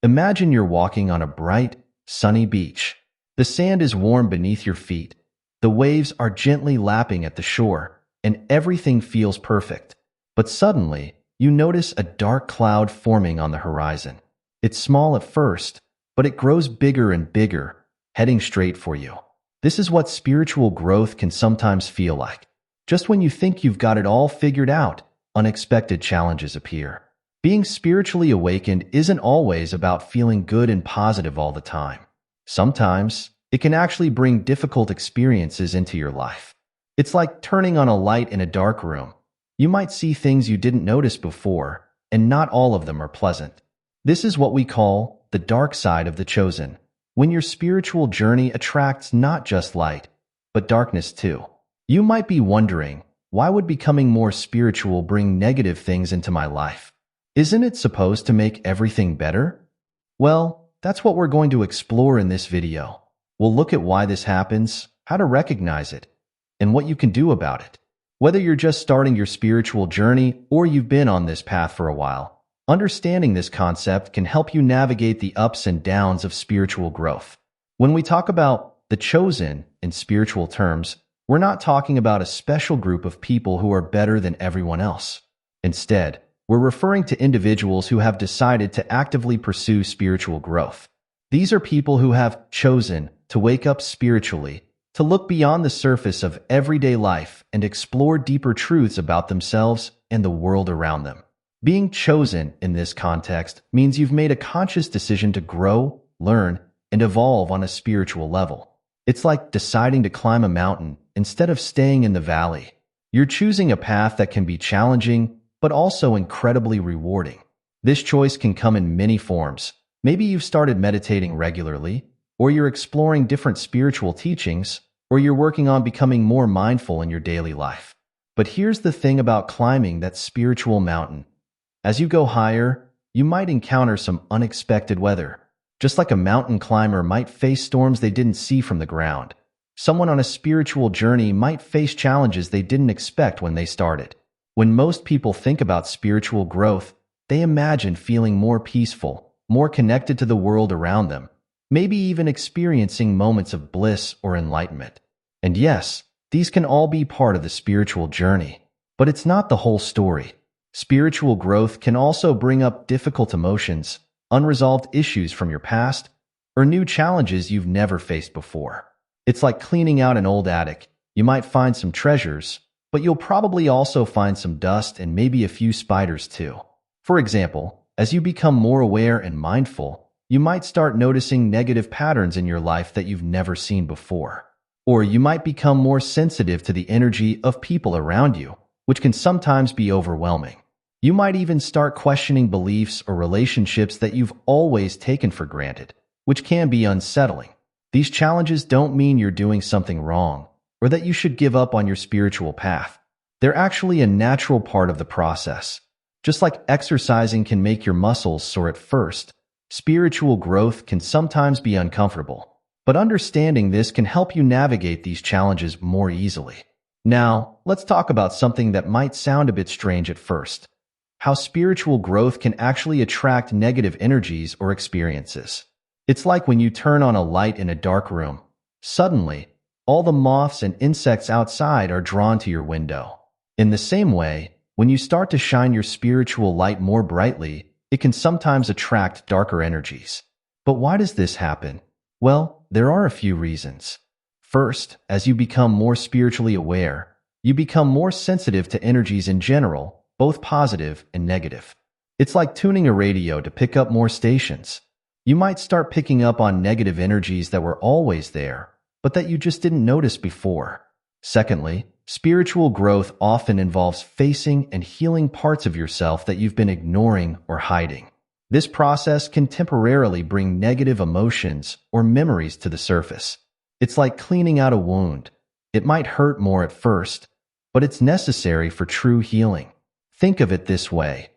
Imagine you're walking on a bright, sunny beach. The sand is warm beneath your feet. The waves are gently lapping at the shore, and everything feels perfect. But suddenly, you notice a dark cloud forming on the horizon. It's small at first, but it grows bigger and bigger, heading straight for you. This is what spiritual growth can sometimes feel like. Just when you think you've got it all figured out, unexpected challenges appear. Being spiritually awakened isn't always about feeling good and positive all the time. Sometimes, it can actually bring difficult experiences into your life. It's like turning on a light in a dark room. You might see things you didn't notice before, and not all of them are pleasant. This is what we call the dark side of the chosen, when your spiritual journey attracts not just light, but darkness too. You might be wondering, why would becoming more spiritual bring negative things into my life? Isn't it supposed to make everything better? Well, that's what we're going to explore in this video. We'll look at why this happens, how to recognize it, and what you can do about it. Whether you're just starting your spiritual journey or you've been on this path for a while, understanding this concept can help you navigate the ups and downs of spiritual growth. When we talk about the chosen in spiritual terms, we're not talking about a special group of people who are better than everyone else. Instead, we're referring to individuals who have decided to actively pursue spiritual growth. These are people who have chosen to wake up spiritually, to look beyond the surface of everyday life and explore deeper truths about themselves and the world around them. Being chosen in this context means you've made a conscious decision to grow, learn, and evolve on a spiritual level. It's like deciding to climb a mountain instead of staying in the valley. You're choosing a path that can be challenging, but also incredibly rewarding. This choice can come in many forms. Maybe you've started meditating regularly, or you're exploring different spiritual teachings, or you're working on becoming more mindful in your daily life. But here's the thing about climbing that spiritual mountain. As you go higher, you might encounter some unexpected weather. Just like a mountain climber might face storms they didn't see from the ground, someone on a spiritual journey might face challenges they didn't expect when they started. When most people think about spiritual growth, they imagine feeling more peaceful, more connected to the world around them, maybe even experiencing moments of bliss or enlightenment. And yes, these can all be part of the spiritual journey, but it's not the whole story. Spiritual growth can also bring up difficult emotions, unresolved issues from your past, or new challenges you've never faced before. It's like cleaning out an old attic. You might find some treasures, but you'll probably also find some dust and maybe a few spiders too. For example, as you become more aware and mindful, you might start noticing negative patterns in your life that you've never seen before. Or you might become more sensitive to the energy of people around you, which can sometimes be overwhelming. You might even start questioning beliefs or relationships that you've always taken for granted, which can be unsettling. These challenges don't mean you're doing something wrong, or that you should give up on your spiritual path. They're actually a natural part of the process. Just like exercising can make your muscles sore at first, spiritual growth can sometimes be uncomfortable. But understanding this can help you navigate these challenges more easily. Now, let's talk about something that might sound a bit strange at first: how spiritual growth can actually attract negative energies or experiences. It's like when you turn on a light in a dark room. Suddenly, all the moths and insects outside are drawn to your window. In the same way, when you start to shine your spiritual light more brightly, it can sometimes attract darker energies. But why does this happen? Well, there are a few reasons. First, as you become more spiritually aware, you become more sensitive to energies in general, both positive and negative. It's like tuning a radio to pick up more stations. You might start picking up on negative energies that were always there, but that you just didn't notice before. Secondly, spiritual growth often involves facing and healing parts of yourself that you've been ignoring or hiding. This process can temporarily bring negative emotions or memories to the surface. It's like cleaning out a wound. It might hurt more at first, but it's necessary for true healing. Think of it this way.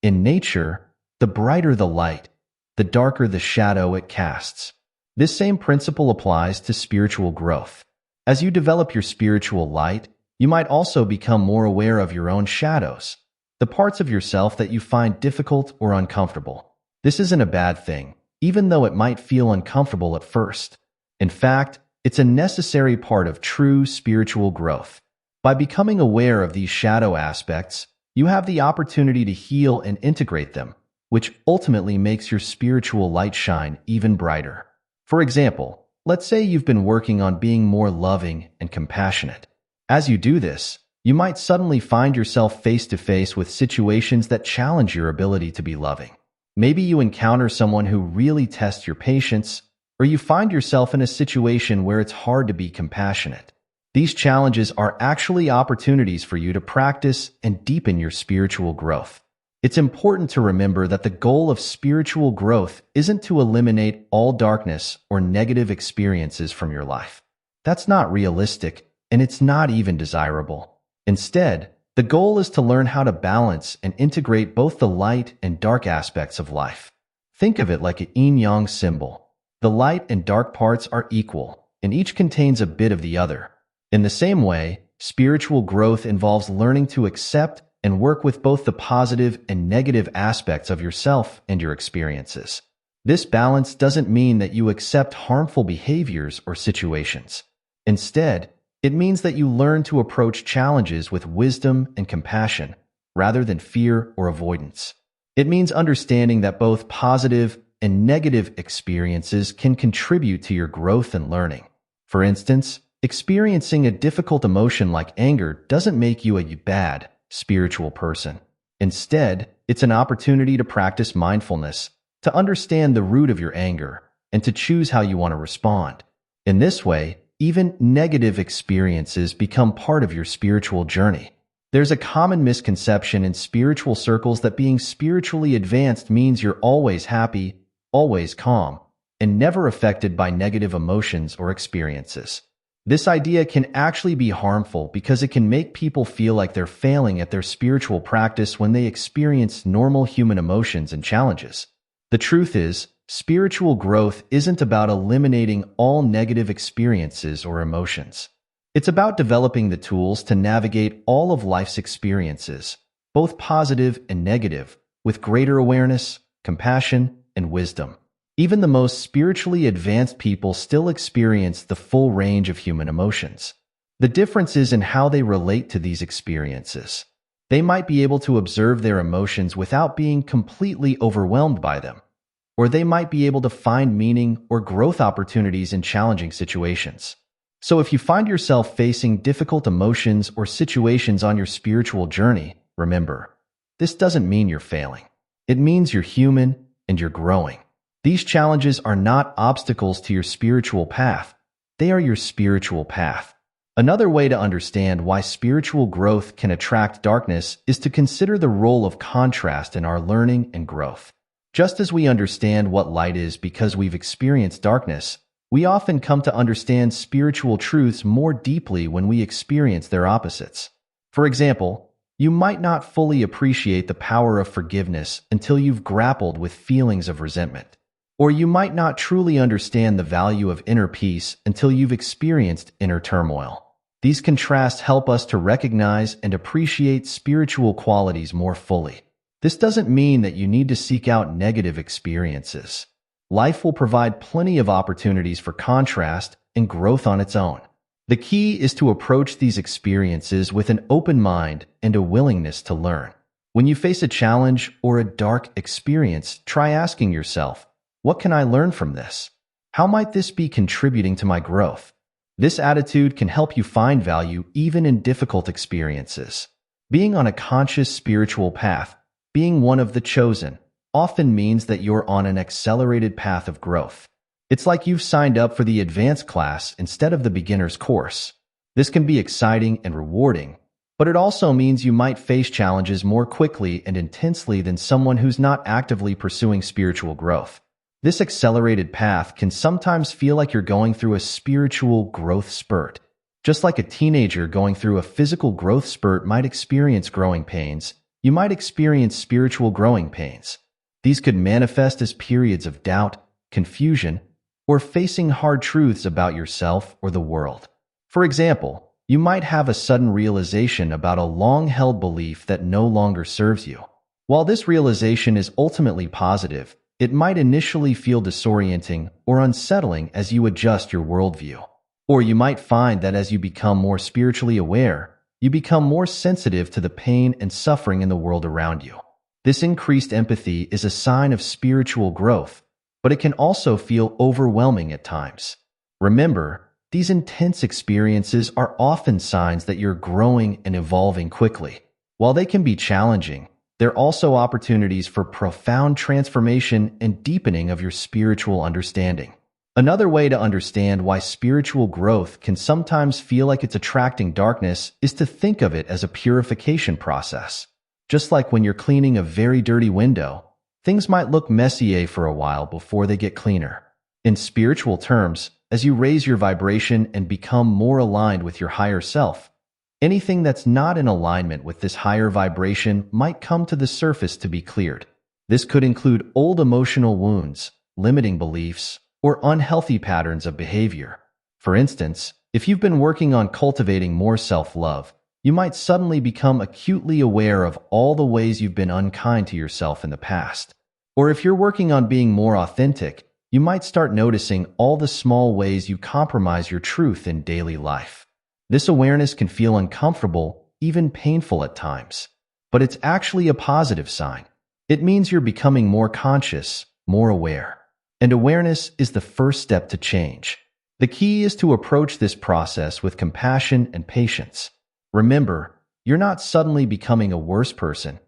In nature, the brighter the light, the darker the shadow it casts. This same principle applies to spiritual growth. As you develop your spiritual light, you might also become more aware of your own shadows, the parts of yourself that you find difficult or uncomfortable. This isn't a bad thing, even though it might feel uncomfortable at first. In fact, it's a necessary part of true spiritual growth. By becoming aware of these shadow aspects, you have the opportunity to heal and integrate them, which ultimately makes your spiritual light shine even brighter. For example, let's say you've been working on being more loving and compassionate. As you do this, you might suddenly find yourself face to face with situations that challenge your ability to be loving. Maybe you encounter someone who really tests your patience, or you find yourself in a situation where it's hard to be compassionate. These challenges are actually opportunities for you to practice and deepen your spiritual growth. It's important to remember that the goal of spiritual growth isn't to eliminate all darkness or negative experiences from your life. That's not realistic, and it's not even desirable. Instead, the goal is to learn how to balance and integrate both the light and dark aspects of life. Think of it like a yin-yang symbol. The light and dark parts are equal, and each contains a bit of the other. In the same way, spiritual growth involves learning to accept and work with both the positive and negative aspects of yourself and your experiences. This balance doesn't mean that you accept harmful behaviors or situations. Instead, it means that you learn to approach challenges with wisdom and compassion, rather than fear or avoidance. It means understanding that both positive and negative experiences can contribute to your growth and learning. For instance, experiencing a difficult emotion like anger doesn't make you a bad, spiritual person. Instead, it's an opportunity to practice mindfulness, to understand the root of your anger, and to choose how you want to respond. In this way, even negative experiences become part of your spiritual journey. There's a common misconception in spiritual circles that being spiritually advanced means you're always happy, always calm, and never affected by negative emotions or experiences. This idea can actually be harmful because it can make people feel like they're failing at their spiritual practice when they experience normal human emotions and challenges. The truth is, spiritual growth isn't about eliminating all negative experiences or emotions. It's about developing the tools to navigate all of life's experiences, both positive and negative, with greater awareness, compassion, and wisdom. Even the most spiritually advanced people still experience the full range of human emotions. The difference is in how they relate to these experiences. They might be able to observe their emotions without being completely overwhelmed by them, or they might be able to find meaning or growth opportunities in challenging situations. So if you find yourself facing difficult emotions or situations on your spiritual journey, remember, this doesn't mean you're failing. It means you're human and you're growing. These challenges are not obstacles to your spiritual path. They are your spiritual path. Another way to understand why spiritual growth can attract darkness is to consider the role of contrast in our learning and growth. Just as we understand what light is because we've experienced darkness, we often come to understand spiritual truths more deeply when we experience their opposites. For example, you might not fully appreciate the power of forgiveness until you've grappled with feelings of resentment. Or you might not truly understand the value of inner peace until you've experienced inner turmoil. These contrasts help us to recognize and appreciate spiritual qualities more fully. This doesn't mean that you need to seek out negative experiences. Life will provide plenty of opportunities for contrast and growth on its own. The key is to approach these experiences with an open mind and a willingness to learn. When you face a challenge or a dark experience, try asking yourself, what can I learn from this? How might this be contributing to my growth? This attitude can help you find value even in difficult experiences. Being on a conscious spiritual path, being one of the chosen, often means that you're on an accelerated path of growth. It's like you've signed up for the advanced class instead of the beginner's course. This can be exciting and rewarding, but it also means you might face challenges more quickly and intensely than someone who's not actively pursuing spiritual growth. This accelerated path can sometimes feel like you're going through a spiritual growth spurt. Just like a teenager going through a physical growth spurt might experience growing pains, you might experience spiritual growing pains. These could manifest as periods of doubt, confusion, or facing hard truths about yourself or the world. For example, you might have a sudden realization about a long-held belief that no longer serves you. While this realization is ultimately positive, It might initially feel disorienting or unsettling as you adjust your worldview. Or you might find that as you become more spiritually aware, you become more sensitive to the pain and suffering in the world around you. This increased empathy is a sign of spiritual growth, but it can also feel overwhelming at times. Remember, these intense experiences are often signs that you're growing and evolving quickly. While they can be challenging, they're also opportunities for profound transformation and deepening of your spiritual understanding. Another way to understand why spiritual growth can sometimes feel like it's attracting darkness is to think of it as a purification process. Just like when you're cleaning a very dirty window, things might look messy for a while before they get cleaner. In spiritual terms, as you raise your vibration and become more aligned with your higher self, anything that's not in alignment with this higher vibration might come to the surface to be cleared. This could include old emotional wounds, limiting beliefs, or unhealthy patterns of behavior. For instance, if you've been working on cultivating more self-love, you might suddenly become acutely aware of all the ways you've been unkind to yourself in the past. Or if you're working on being more authentic, you might start noticing all the small ways you compromise your truth in daily life. This awareness can feel uncomfortable, even painful at times, but it's actually a positive sign. It means you're becoming more conscious, more aware. And awareness is the first step to change. The key is to approach this process with compassion and patience. Remember, you're not suddenly becoming a worse person.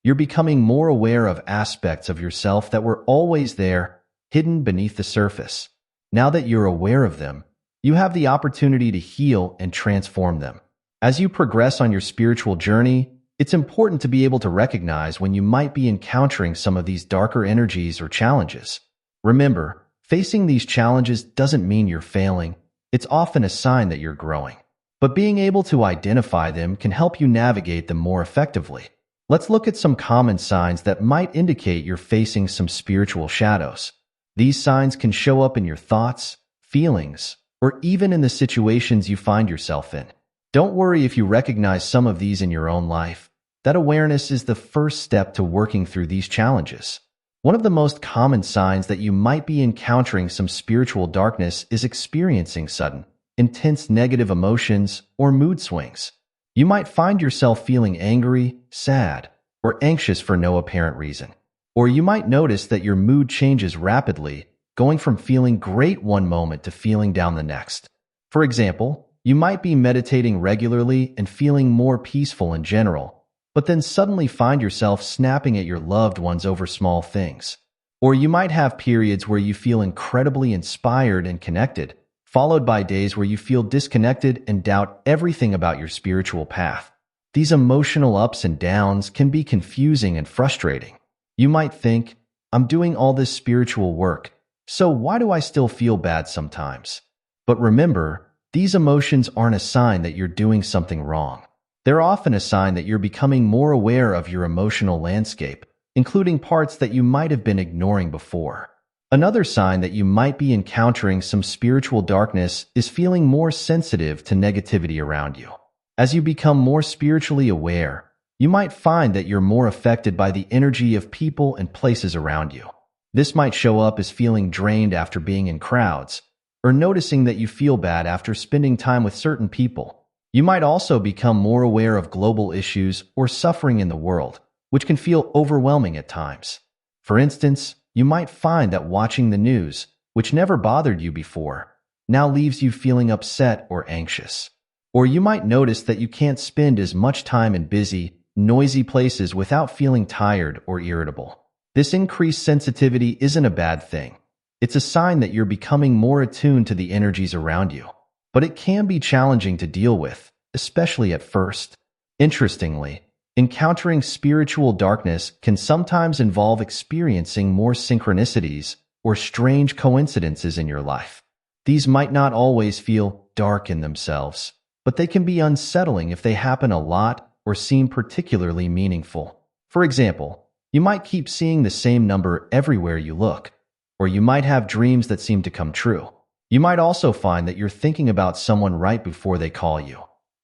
You're becoming more aware of aspects of yourself that were always there, hidden beneath the surface. Now that you're aware of them, you have the opportunity to heal and transform them. As you progress on your spiritual journey, it's important to be able to recognize when you might be encountering some of these darker energies or challenges. Remember, facing these challenges doesn't mean you're failing. It's often a sign that you're growing. But being able to identify them can help you navigate them more effectively. Let's look at some common signs that might indicate you're facing some spiritual shadows. These signs can show up in your thoughts, feelings, or even in the situations you find yourself in. Don't worry if you recognize some of these in your own life. That awareness is the first step to working through these challenges. One of the most common signs that you might be encountering some spiritual darkness is experiencing sudden, intense negative emotions or mood swings. You might find yourself feeling angry, sad, or anxious for no apparent reason. Or you might notice that your mood changes rapidly, going from feeling great one moment to feeling down the next. For example, you might be meditating regularly and feeling more peaceful in general, but then suddenly find yourself snapping at your loved ones over small things. Or you might have periods where you feel incredibly inspired and connected, followed by days where you feel disconnected and doubt everything about your spiritual path. These emotional ups and downs can be confusing and frustrating. You might think, I'm doing all this spiritual work, so why do I still feel bad sometimes? But remember, these emotions aren't a sign that you're doing something wrong. They're often a sign that you're becoming more aware of your emotional landscape, including parts that you might have been ignoring before. Another sign that you might be encountering some spiritual darkness is feeling more sensitive to negativity around you. As you become more spiritually aware, you might find that you're more affected by the energy of people and places around you. This might show up as feeling drained after being in crowds, or noticing that you feel bad after spending time with certain people. You might also become more aware of global issues or suffering in the world, which can feel overwhelming at times. For instance, you might find that watching the news, which never bothered you before, now leaves you feeling upset or anxious. Or you might notice that you can't spend as much time in busy, noisy places without feeling tired or irritable. This increased sensitivity isn't a bad thing. It's a sign that you're becoming more attuned to the energies around you. But it can be challenging to deal with, especially at first. Interestingly, encountering spiritual darkness can sometimes involve experiencing more synchronicities or strange coincidences in your life. These might not always feel dark in themselves, but they can be unsettling if they happen a lot or seem particularly meaningful. For example, you might keep seeing the same number everywhere you look, or you might have dreams that seem to come true. You might also find that you're thinking about someone right before they call you,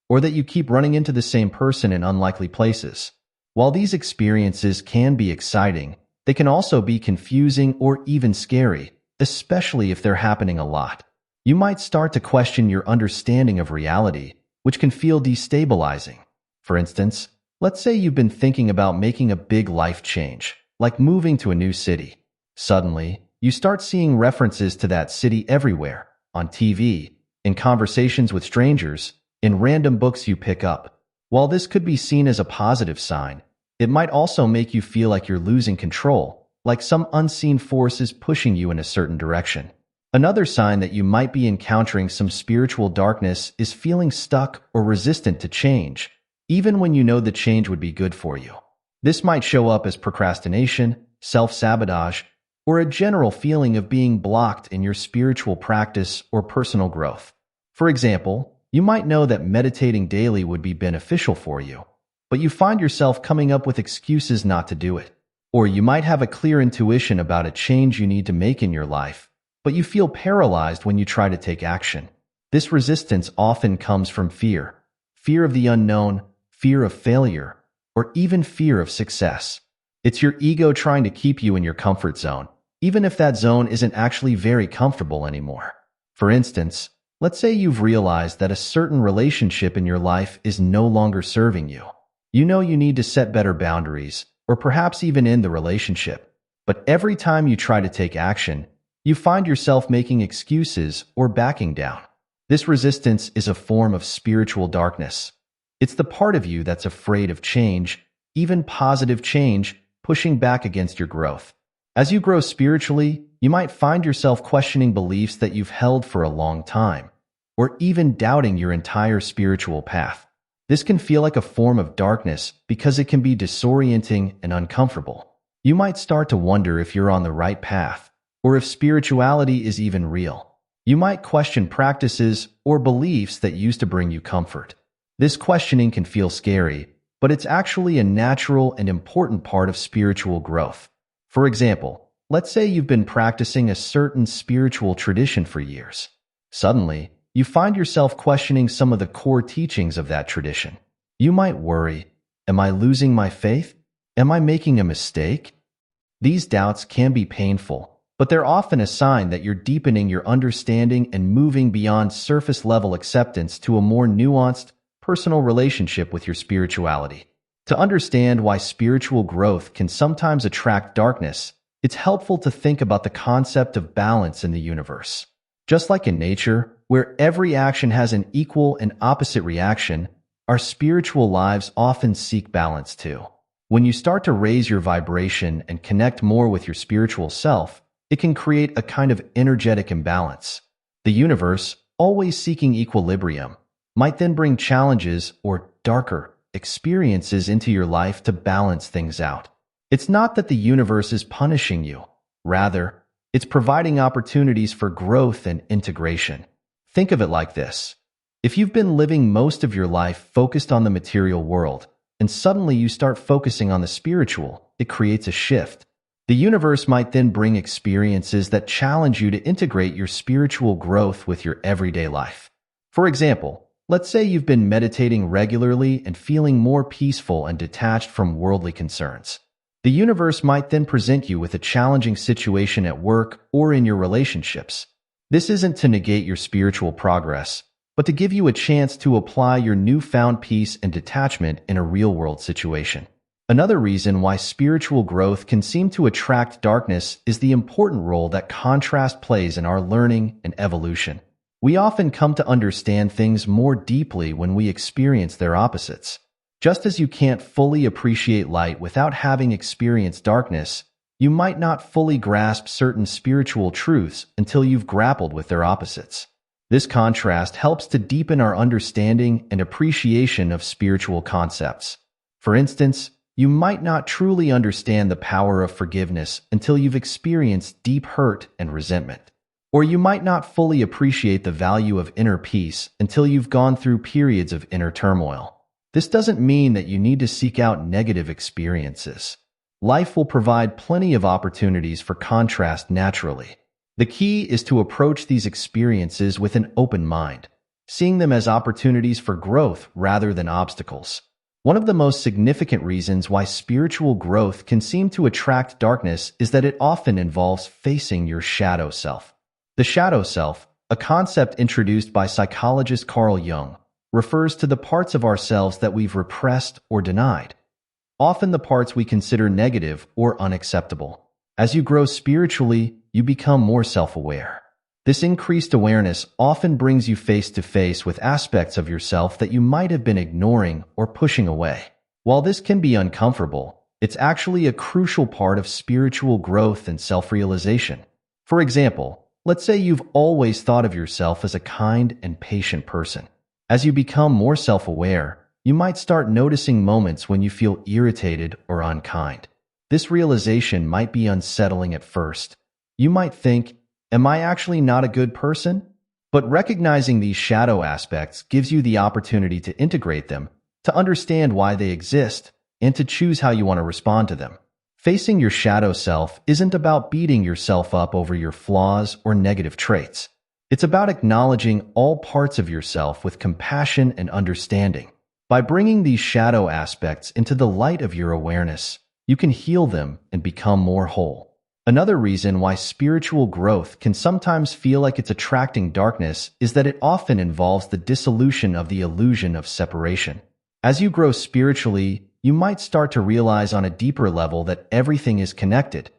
or that you keep running into the same person in unlikely places. While these experiences can be exciting, They can also be confusing or even scary, especially if they're happening a lot. You might start to question your understanding of reality, which can feel destabilizing. For instance, let's say you've been thinking about making a big life change, like moving to a new city. Suddenly, you start seeing references to that city everywhere, on TV, in conversations with strangers, in random books you pick up. While this could be seen as a positive sign, it might also make you feel like you're losing control, like some unseen force is pushing you in a certain direction. Another sign that you might be encountering some spiritual darkness is feeling stuck or resistant to change, even when you know the change would be good for you. This might show up as procrastination, self-sabotage, or a general feeling of being blocked in your spiritual practice or personal growth. For example, you might know that meditating daily would be beneficial for you, but you find yourself coming up with excuses not to do it. Or you might have a clear intuition about a change you need to make in your life, but you feel paralyzed when you try to take action. This resistance often comes from fear. Fear of the unknown, fear of failure, or even fear of success. It's your ego trying to keep you in your comfort zone, even if that zone isn't actually very comfortable anymore. For instance, let's say you've realized that a certain relationship in your life is no longer serving you. You know you need to set better boundaries, or perhaps even end the relationship. But every time you try to take action, you find yourself making excuses or backing down. This resistance is a form of spiritual darkness. It's the part of you that's afraid of change, even positive change, pushing back against your growth. As you grow spiritually, you might find yourself questioning beliefs that you've held for a long time, or even doubting your entire spiritual path. This can feel like a form of darkness because it can be disorienting and uncomfortable. You might start to wonder if you're on the right path, or if spirituality is even real. You might question practices or beliefs that used to bring you comfort. This questioning can feel scary, but it's actually a natural and important part of spiritual growth. For example, let's say you've been practicing a certain spiritual tradition for years. Suddenly, you find yourself questioning some of the core teachings of that tradition. You might worry, am I losing my faith? Am I making a mistake? These doubts can be painful, but they're often a sign that you're deepening your understanding and moving beyond surface-level acceptance to a more nuanced, personal relationship with your spirituality. To understand why spiritual growth can sometimes attract darkness, it's helpful to think about the concept of balance in the universe. Just like in nature, where every action has an equal and opposite reaction, our spiritual lives often seek balance too. When you start to raise your vibration and connect more with your spiritual self, it can create a kind of energetic imbalance. The universe, always seeking equilibrium, might then bring challenges or darker experiences into your life to balance things out. It's not that the universe is punishing you. Rather, it's providing opportunities for growth and integration. Think of it like this. If you've been living most of your life focused on the material world, and suddenly you start focusing on the spiritual, it creates a shift. The universe might then bring experiences that challenge you to integrate your spiritual growth with your everyday life. For example, let's say you've been meditating regularly and feeling more peaceful and detached from worldly concerns. The universe might then present you with a challenging situation at work or in your relationships. This isn't to negate your spiritual progress, but to give you a chance to apply your newfound peace and detachment in a real-world situation. Another reason why spiritual growth can seem to attract darkness is the important role that contrast plays in our learning and evolution. We often come to understand things more deeply when we experience their opposites. Just as you can't fully appreciate light without having experienced darkness, you might not fully grasp certain spiritual truths until you've grappled with their opposites. This contrast helps to deepen our understanding and appreciation of spiritual concepts. For instance, you might not truly understand the power of forgiveness until you've experienced deep hurt and resentment. Or you might not fully appreciate the value of inner peace until you've gone through periods of inner turmoil. This doesn't mean that you need to seek out negative experiences. Life will provide plenty of opportunities for contrast naturally. The key is to approach these experiences with an open mind, seeing them as opportunities for growth rather than obstacles. One of the most significant reasons why spiritual growth can seem to attract darkness is that it often involves facing your shadow self. The shadow self, a concept introduced by psychologist Carl Jung, refers to the parts of ourselves that we've repressed or denied, often the parts we consider negative or unacceptable. As you grow spiritually, you become more self-aware. This increased awareness often brings you face to face with aspects of yourself that you might have been ignoring or pushing away. While this can be uncomfortable, it's actually a crucial part of spiritual growth and self-realization. For example, let's say you've always thought of yourself as a kind and patient person. As you become more self-aware, you might start noticing moments when you feel irritated or unkind. This realization might be unsettling at first. You might think, am I actually not a good person? But recognizing these shadow aspects gives you the opportunity to integrate them, to understand why they exist, and to choose how you want to respond to them. Facing your shadow self isn't about beating yourself up over your flaws or negative traits. It's about acknowledging all parts of yourself with compassion and understanding. By bringing these shadow aspects into the light of your awareness, you can heal them and become more whole. Another reason why spiritual growth can sometimes feel like it's attracting darkness is that it often involves the dissolution of the illusion of separation. As you grow spiritually, you might start to realize on a deeper level that everything is connected,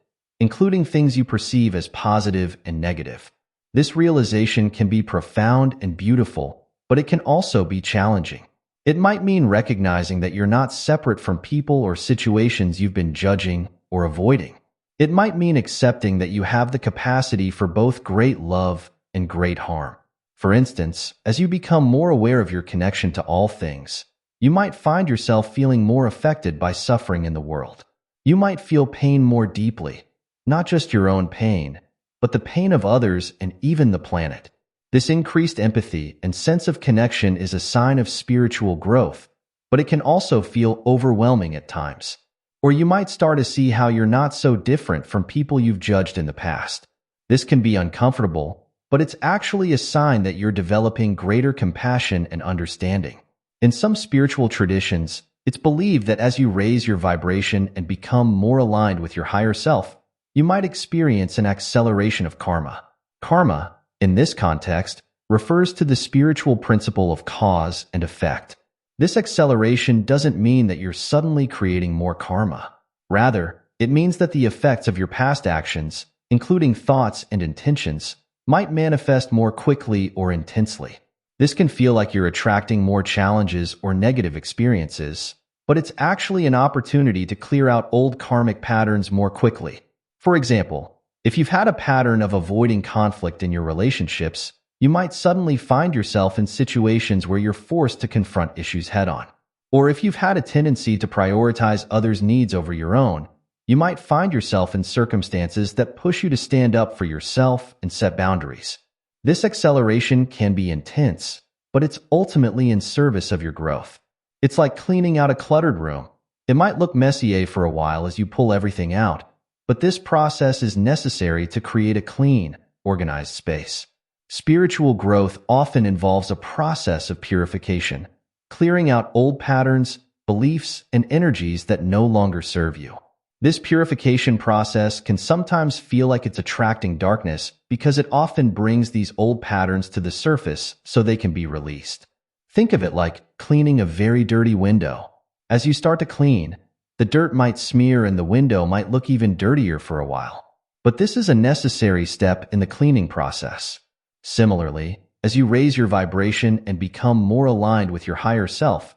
including things you perceive as positive and negative. This realization can be profound and beautiful, but it can also be challenging. It might mean recognizing that you're not separate from people or situations you've been judging or avoiding. It might mean accepting that you have the capacity for both great love and great harm. For instance, as you become more aware of your connection to all things, you might find yourself feeling more affected by suffering in the world. You might feel pain more deeply, not just your own pain, but the pain of others and even the planet. This increased empathy and sense of connection is a sign of spiritual growth, but it can also feel overwhelming at times. Or you might start to see how you're not so different from people you've judged in the past. This can be uncomfortable, but it's actually a sign that you're developing greater compassion and understanding. In some spiritual traditions, it's believed that as you raise your vibration and become more aligned with your higher self, you might experience an acceleration of karma. Karma, in this context, refers to the spiritual principle of cause and effect. This acceleration doesn't mean that you're suddenly creating more karma. Rather, it means that the effects of your past actions, including thoughts and intentions, might manifest more quickly or intensely. This can feel like you're attracting more challenges or negative experiences, but it's actually an opportunity to clear out old karmic patterns more quickly. For example, if you've had a pattern of avoiding conflict in your relationships, you might suddenly find yourself in situations where you're forced to confront issues head-on. Or if you've had a tendency to prioritize others' needs over your own, you might find yourself in circumstances that push you to stand up for yourself and set boundaries. This acceleration can be intense, but it's ultimately in service of your growth. It's like cleaning out a cluttered room. It might look messy for a while as you pull everything out, but this process is necessary to create a clean, organized space. Spiritual growth often involves a process of purification, clearing out old patterns, beliefs, and energies that no longer serve you. This purification process can sometimes feel like it's attracting darkness because it often brings these old patterns to the surface so they can be released. Think of it like cleaning a very dirty window. As you start to clean, the dirt might smear and the window might look even dirtier for a while. But this is a necessary step in the cleaning process. Similarly, as you raise your vibration and become more aligned with your higher self,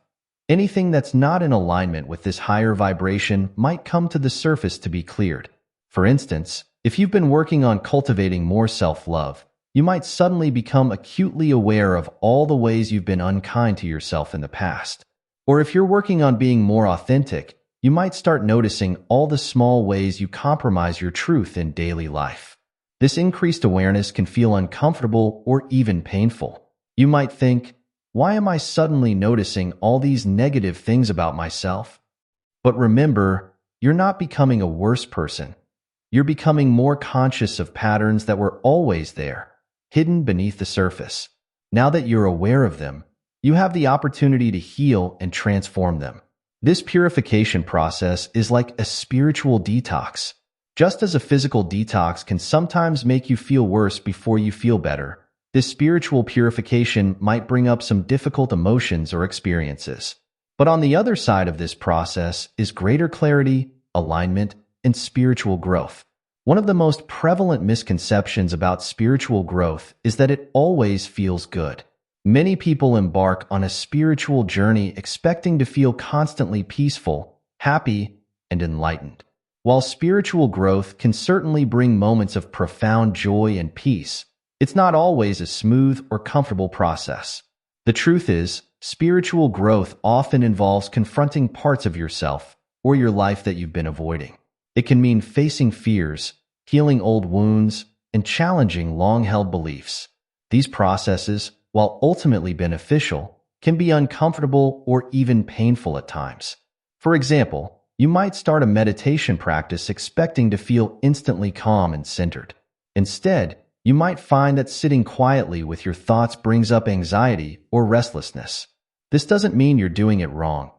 anything that's not in alignment with this higher vibration might come to the surface to be cleared. For instance, if you've been working on cultivating more self-love, you might suddenly become acutely aware of all the ways you've been unkind to yourself in the past. Or if you're working on being more authentic, you might start noticing all the small ways you compromise your truth in daily life. This increased awareness can feel uncomfortable or even painful. You might think, why am I suddenly noticing all these negative things about myself? But remember, you're not becoming a worse person. You're becoming more conscious of patterns that were always there, hidden beneath the surface. Now that you're aware of them, you have the opportunity to heal and transform them. This purification process is like a spiritual detox. Just as a physical detox can sometimes make you feel worse before you feel better, this spiritual purification might bring up some difficult emotions or experiences. But on the other side of this process is greater clarity, alignment, and spiritual growth. One of the most prevalent misconceptions about spiritual growth is that it always feels good. Many people embark on a spiritual journey expecting to feel constantly peaceful, happy, and enlightened. While spiritual growth can certainly bring moments of profound joy and peace, it's not always a smooth or comfortable process. The truth is, spiritual growth often involves confronting parts of yourself or your life that you've been avoiding. It can mean facing fears, healing old wounds, and challenging long-held beliefs. These processes, while ultimately beneficial, can be uncomfortable or even painful at times. For example, you might start a meditation practice expecting to feel instantly calm and centered. Instead, you might find that sitting quietly with your thoughts brings up anxiety or restlessness. This doesn't mean you're doing it wrong.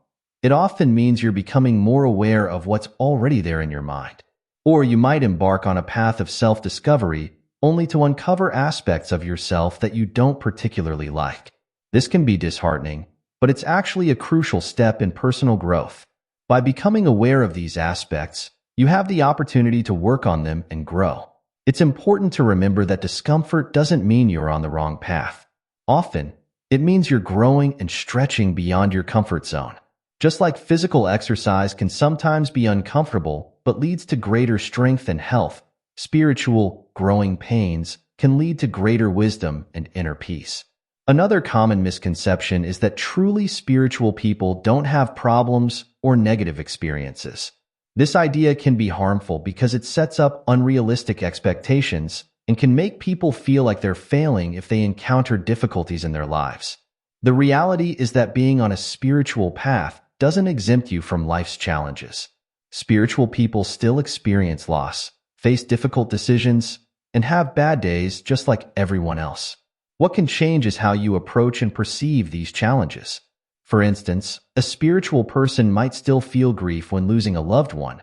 It often means you're becoming more aware of what's already there in your mind. Or you might embark on a path of self-discovery only to uncover aspects of yourself that you don't particularly like. This can be disheartening, but it's actually a crucial step in personal growth. By becoming aware of these aspects, you have the opportunity to work on them and grow. It's important to remember that discomfort doesn't mean you're on the wrong path. Often, it means you're growing and stretching beyond your comfort zone. Just like physical exercise can sometimes be uncomfortable but leads to greater strength and health, spiritual, growing pains can lead to greater wisdom and inner peace. Another common misconception is that truly spiritual people don't have problems or negative experiences. This idea can be harmful because it sets up unrealistic expectations and can make people feel like they're failing if they encounter difficulties in their lives. The reality is that being on a spiritual path doesn't exempt you from life's challenges. Spiritual people still experience loss, face difficult decisions, and have bad days just like everyone else. What can change is how you approach and perceive these challenges. For instance, a spiritual person might still feel grief when losing a loved one,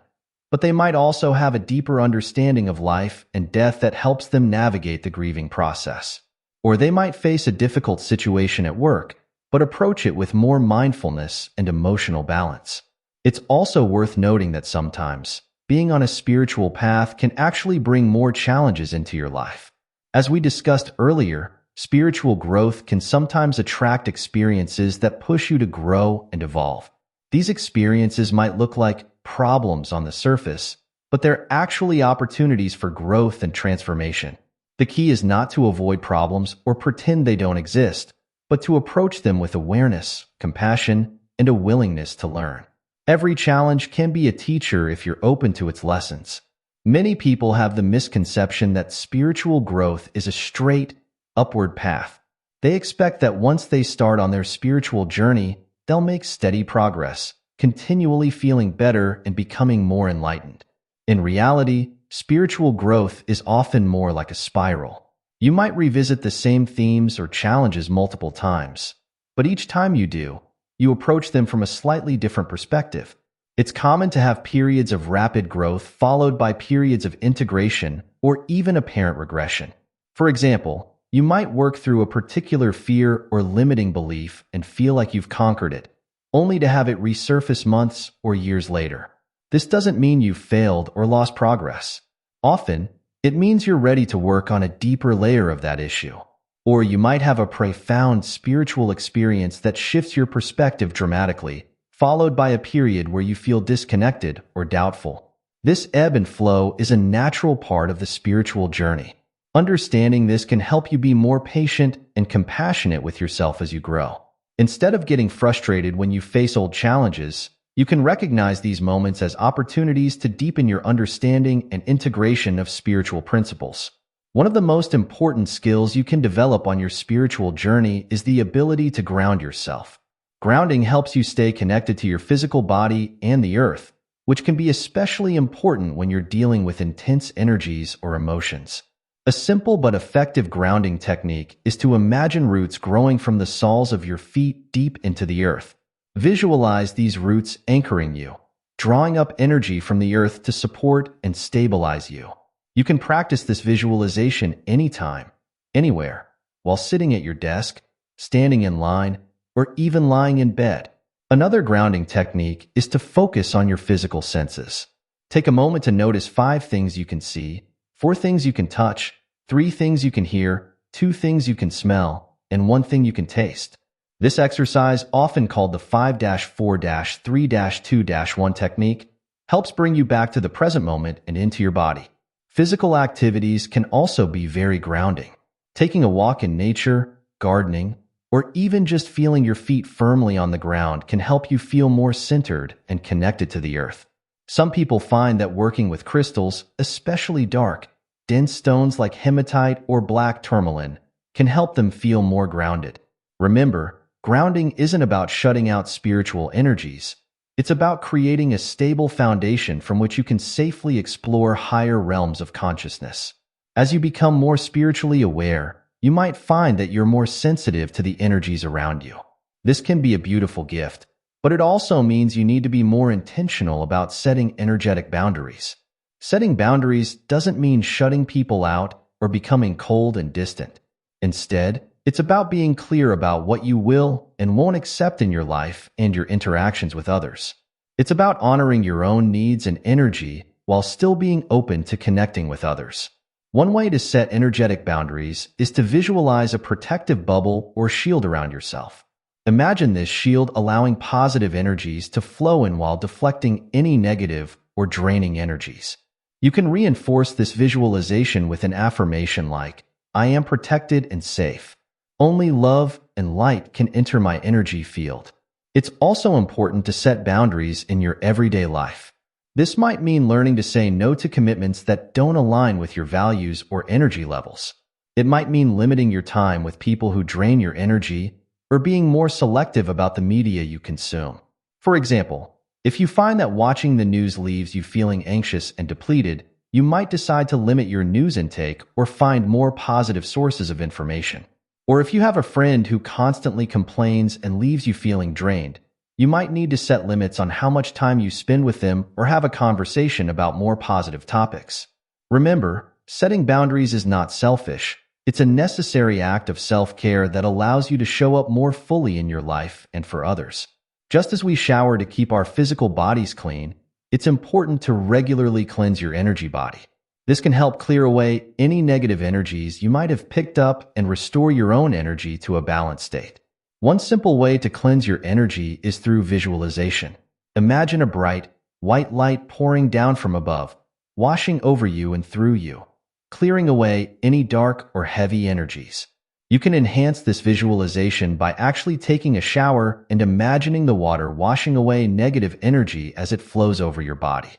but they might also have a deeper understanding of life and death that helps them navigate the grieving process. Or they might face a difficult situation at work, but approach it with more mindfulness and emotional balance. It's also worth noting that sometimes, being on a spiritual path can actually bring more challenges into your life. As we discussed earlier, spiritual growth can sometimes attract experiences that push you to grow and evolve. These experiences might look like problems on the surface, but they're actually opportunities for growth and transformation. The key is not to avoid problems or pretend they don't exist, but to approach them with awareness, compassion, and a willingness to learn. Every challenge can be a teacher if you're open to its lessons. Many people have the misconception that spiritual growth is a straight, upward path. They expect that once they start on their spiritual journey, they'll make steady progress, continually feeling better and becoming more enlightened. In reality, spiritual growth is often more like a spiral. You might revisit the same themes or challenges multiple times, but each time you do, you approach them from a slightly different perspective. It's common to have periods of rapid growth followed by periods of integration or even apparent regression. For example, you might work through a particular fear or limiting belief and feel like you've conquered it, only to have it resurface months or years later. This doesn't mean you've failed or lost progress. Often, it means you're ready to work on a deeper layer of that issue. Or you might have a profound spiritual experience that shifts your perspective dramatically, followed by a period where you feel disconnected or doubtful. This ebb and flow is a natural part of the spiritual journey. Understanding this can help you be more patient and compassionate with yourself as you grow. Instead of getting frustrated when you face old challenges, you can recognize these moments as opportunities to deepen your understanding and integration of spiritual principles. One of the most important skills you can develop on your spiritual journey is the ability to ground yourself. Grounding helps you stay connected to your physical body and the earth, which can be especially important when you're dealing with intense energies or emotions. A simple but effective grounding technique is to imagine roots growing from the soles of your feet deep into the earth. Visualize these roots anchoring you, drawing up energy from the earth to support and stabilize you. You can practice this visualization anytime, anywhere, while sitting at your desk, standing in line, or even lying in bed. Another grounding technique is to focus on your physical senses. Take a moment to notice 5 things you can see, 4 things you can touch, 3 things you can hear, 2 things you can smell, and 1 thing you can taste. This exercise, often called the 5-4-3-2-1 technique, helps bring you back to the present moment and into your body. Physical activities can also be very grounding. Taking a walk in nature, gardening, or even just feeling your feet firmly on the ground can help you feel more centered and connected to the earth. Some people find that working with crystals, especially dark, dense stones like hematite or black tourmaline, can help them feel more grounded. Remember, grounding isn't about shutting out spiritual energies. It's about creating a stable foundation from which you can safely explore higher realms of consciousness. As you become more spiritually aware, you might find that you're more sensitive to the energies around you. This can be a beautiful gift, but it also means you need to be more intentional about setting energetic boundaries. Setting boundaries doesn't mean shutting people out or becoming cold and distant. Instead, it's about being clear about what you will and won't accept in your life and your interactions with others. It's about honoring your own needs and energy while still being open to connecting with others. One way to set energetic boundaries is to visualize a protective bubble or shield around yourself. Imagine this shield allowing positive energies to flow in while deflecting any negative or draining energies. You can reinforce this visualization with an affirmation like, "I am protected and safe. Only love and light can enter my energy field." It's also important to set boundaries in your everyday life. This might mean learning to say no to commitments that don't align with your values or energy levels. It might mean limiting your time with people who drain your energy or being more selective about the media you consume. For example, if you find that watching the news leaves you feeling anxious and depleted, you might decide to limit your news intake or find more positive sources of information. Or if you have a friend who constantly complains and leaves you feeling drained, you might need to set limits on how much time you spend with them or have a conversation about more positive topics. Remember, setting boundaries is not selfish. It's a necessary act of self-care that allows you to show up more fully in your life and for others. Just as we shower to keep our physical bodies clean, it's important to regularly cleanse your energy body. This can help clear away any negative energies you might have picked up and restore your own energy to a balanced state. One simple way to cleanse your energy is through visualization. Imagine a bright, white light pouring down from above, washing over you and through you, clearing away any dark or heavy energies. You can enhance this visualization by actually taking a shower and imagining the water washing away negative energy as it flows over your body.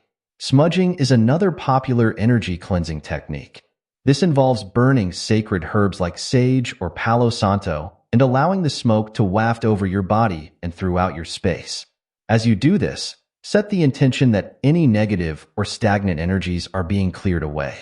Smudging is another popular energy cleansing technique. This involves burning sacred herbs like sage or Palo Santo and allowing the smoke to waft over your body and throughout your space. As you do this, set the intention that any negative or stagnant energies are being cleared away.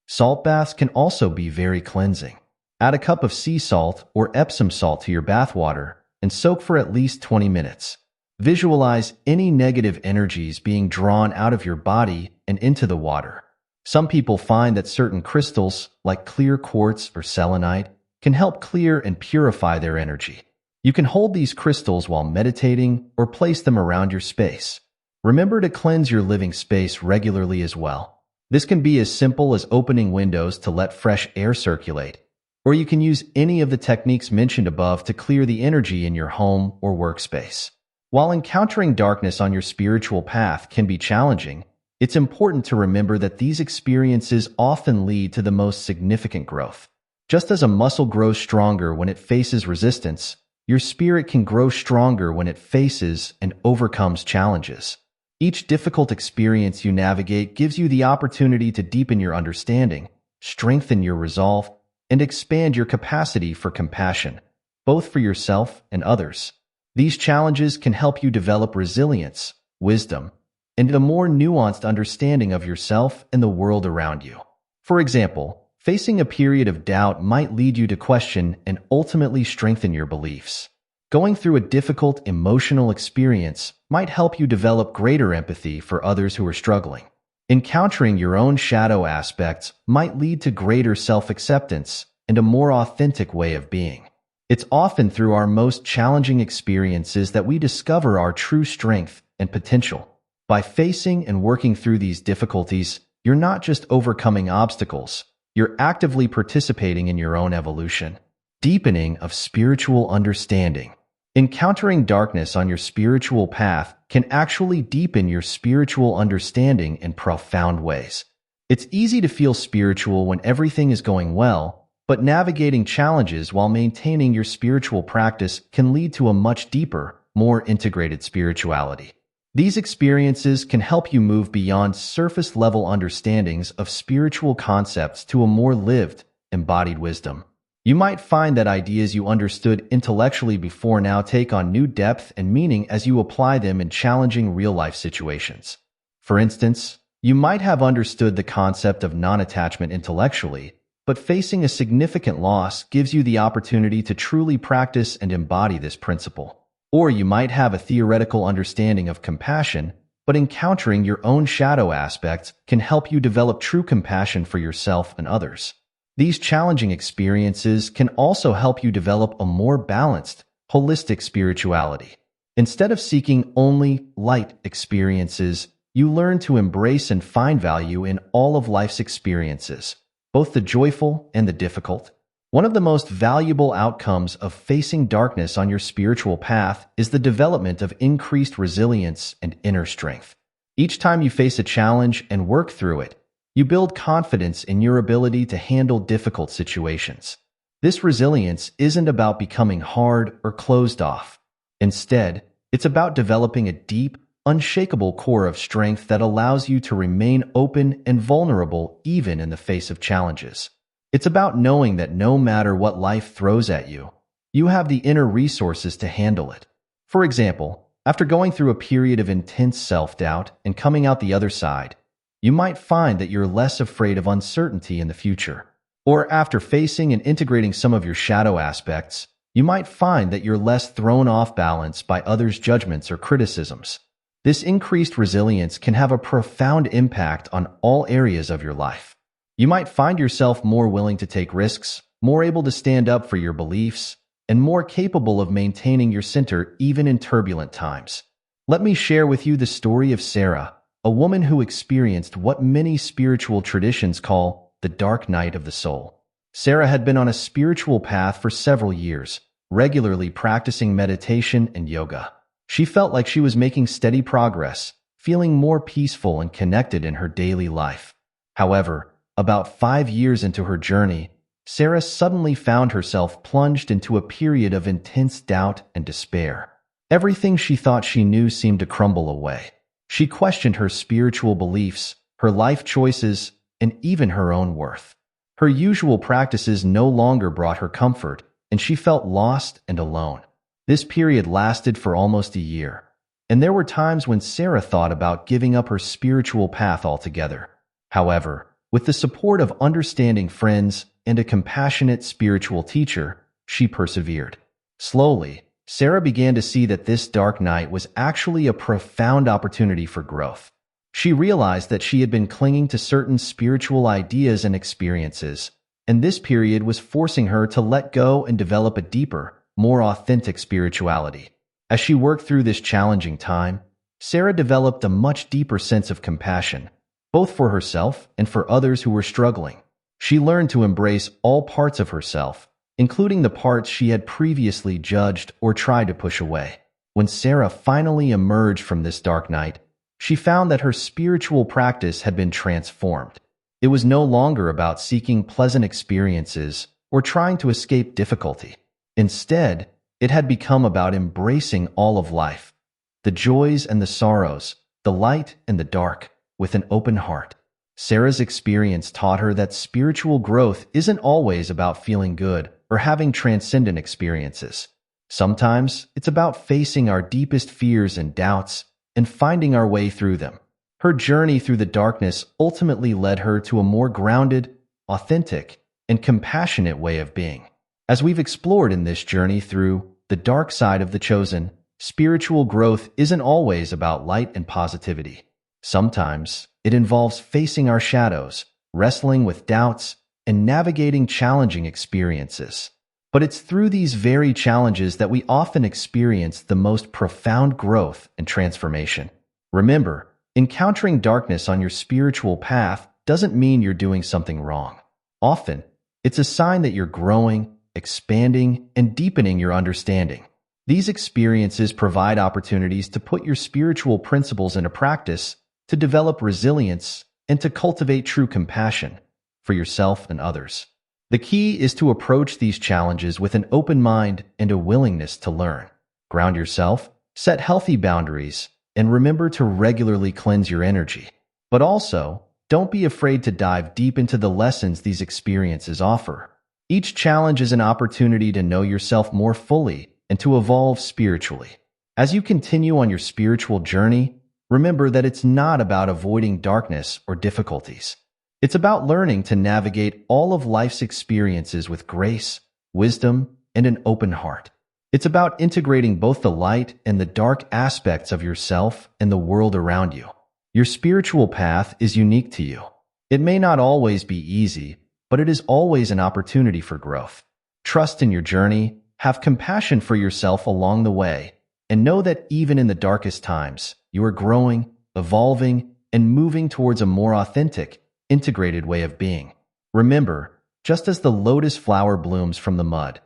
Salt baths can also be very cleansing. Add a cup of sea salt or Epsom salt to your bath water and soak for at least 20 minutes. Visualize any negative energies being drawn out of your body and into the water. Some people find that certain crystals, like clear quartz or selenite, can help clear and purify their energy. You can hold these crystals while meditating or place them around your space. Remember to cleanse your living space regularly as well. This can be as simple as opening windows to let fresh air circulate, or you can use any of the techniques mentioned above to clear the energy in your home or workspace. While encountering darkness on your spiritual path can be challenging, it's important to remember that these experiences often lead to the most significant growth. Just as a muscle grows stronger when it faces resistance, your spirit can grow stronger when it faces and overcomes challenges. Each difficult experience you navigate gives you the opportunity to deepen your understanding, strengthen your resolve, and expand your capacity for compassion, both for yourself and others. These challenges can help you develop resilience, wisdom, and a more nuanced understanding of yourself and the world around you. For example, facing a period of doubt might lead you to question and ultimately strengthen your beliefs. Going through a difficult emotional experience might help you develop greater empathy for others who are struggling. Encountering your own shadow aspects might lead to greater self-acceptance and a more authentic way of being. It's often through our most challenging experiences that we discover our true strength and potential. By facing and working through these difficulties, you're not just overcoming obstacles, you're actively participating in your own evolution. Deepening of spiritual understanding. Encountering darkness on your spiritual path can actually deepen your spiritual understanding in profound ways. It's easy to feel spiritual when everything is going well, but navigating challenges while maintaining your spiritual practice can lead to a much deeper, more integrated spirituality. These experiences can help you move beyond surface-level understandings of spiritual concepts to a more lived, embodied wisdom. You might find that ideas you understood intellectually before now take on new depth and meaning as you apply them in challenging real-life situations. For instance, you might have understood the concept of non-attachment intellectually, but facing a significant loss gives you the opportunity to truly practice and embody this principle. Or you might have a theoretical understanding of compassion, but encountering your own shadow aspects can help you develop true compassion for yourself and others. These challenging experiences can also help you develop a more balanced, holistic spirituality. Instead of seeking only light experiences, you learn to embrace and find value in all of life's experiences, both the joyful and the difficult. One of the most valuable outcomes of facing darkness on your spiritual path is the development of increased resilience and inner strength. Each time you face a challenge and work through it, you build confidence in your ability to handle difficult situations. This resilience isn't about becoming hard or closed off. Instead, it's about developing a deep, unshakable core of strength that allows you to remain open and vulnerable even in the face of challenges. It's about knowing that no matter what life throws at you, you have the inner resources to handle it. For example, after going through a period of intense self-doubt and coming out the other side, you might find that you're less afraid of uncertainty in the future. Or after facing and integrating some of your shadow aspects, you might find that you're less thrown off balance by others' judgments or criticisms. This increased resilience can have a profound impact on all areas of your life. You might find yourself more willing to take risks, more able to stand up for your beliefs, and more capable of maintaining your center even in turbulent times. Let me share with you the story of Sarah, a woman who experienced what many spiritual traditions call the dark night of the soul. Sarah had been on a spiritual path for several years, regularly practicing meditation and yoga. She felt like she was making steady progress, feeling more peaceful and connected in her daily life. However, about 5 years into her journey, Sarah suddenly found herself plunged into a period of intense doubt and despair. Everything she thought she knew seemed to crumble away. She questioned her spiritual beliefs, her life choices, and even her own worth. Her usual practices no longer brought her comfort, and she felt lost and alone. This period lasted for almost a year, and there were times when Sarah thought about giving up her spiritual path altogether. However, with the support of understanding friends and a compassionate spiritual teacher, she persevered. Slowly, Sarah began to see that this dark night was actually a profound opportunity for growth. She realized that she had been clinging to certain spiritual ideas and experiences, and this period was forcing her to let go and develop a deeper, more authentic spirituality. As she worked through this challenging time, Sarah developed a much deeper sense of compassion, both for herself and for others who were struggling. She learned to embrace all parts of herself, including the parts she had previously judged or tried to push away. When Sarah finally emerged from this dark night, she found that her spiritual practice had been transformed. It was no longer about seeking pleasant experiences or trying to escape difficulty. Instead, it had become about embracing all of life, the joys and the sorrows, the light and the dark, with an open heart. Sarah's experience taught her that spiritual growth isn't always about feeling good or having transcendent experiences. Sometimes it's about facing our deepest fears and doubts and finding our way through them. Her journey through the darkness ultimately led her to a more grounded, authentic, and compassionate way of being. As we've explored in this journey through The dark side of the chosen. Spiritual growth isn't always about light and positivity. Sometimes it involves facing our shadows, wrestling with doubts, and navigating challenging experiences. But it's through these very challenges that we often experience the most profound growth and transformation. Remember, encountering darkness on your spiritual path doesn't mean you're doing something wrong. Often, it's a sign that you're growing, expanding, and deepening your understanding. These experiences provide opportunities to put your spiritual principles into practice, to develop resilience, and to cultivate true compassion for yourself and others. The key is to approach these challenges with an open mind and a willingness to learn. Ground yourself, set healthy boundaries, and remember to regularly cleanse your energy. But also, don't be afraid to dive deep into the lessons these experiences offer. Each challenge is an opportunity to know yourself more fully and to evolve spiritually. As you continue on your spiritual journey, remember that it's not about avoiding darkness or difficulties. It's about learning to navigate all of life's experiences with grace, wisdom, and an open heart. It's about integrating both the light and the dark aspects of yourself and the world around you. Your spiritual path is unique to you. It may not always be easy, but it is always an opportunity for growth. Trust in your journey, have compassion for yourself along the way, and know that even in the darkest times, you are growing, evolving, and moving towards a more authentic, integrated way of being. Remember, just as the lotus flower blooms from the mud,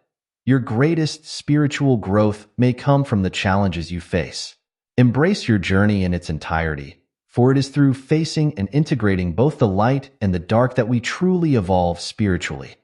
your greatest spiritual growth may come from the challenges you face. Embrace your journey in its entirety, for it is through facing and integrating both the light and the dark that we truly evolve spiritually.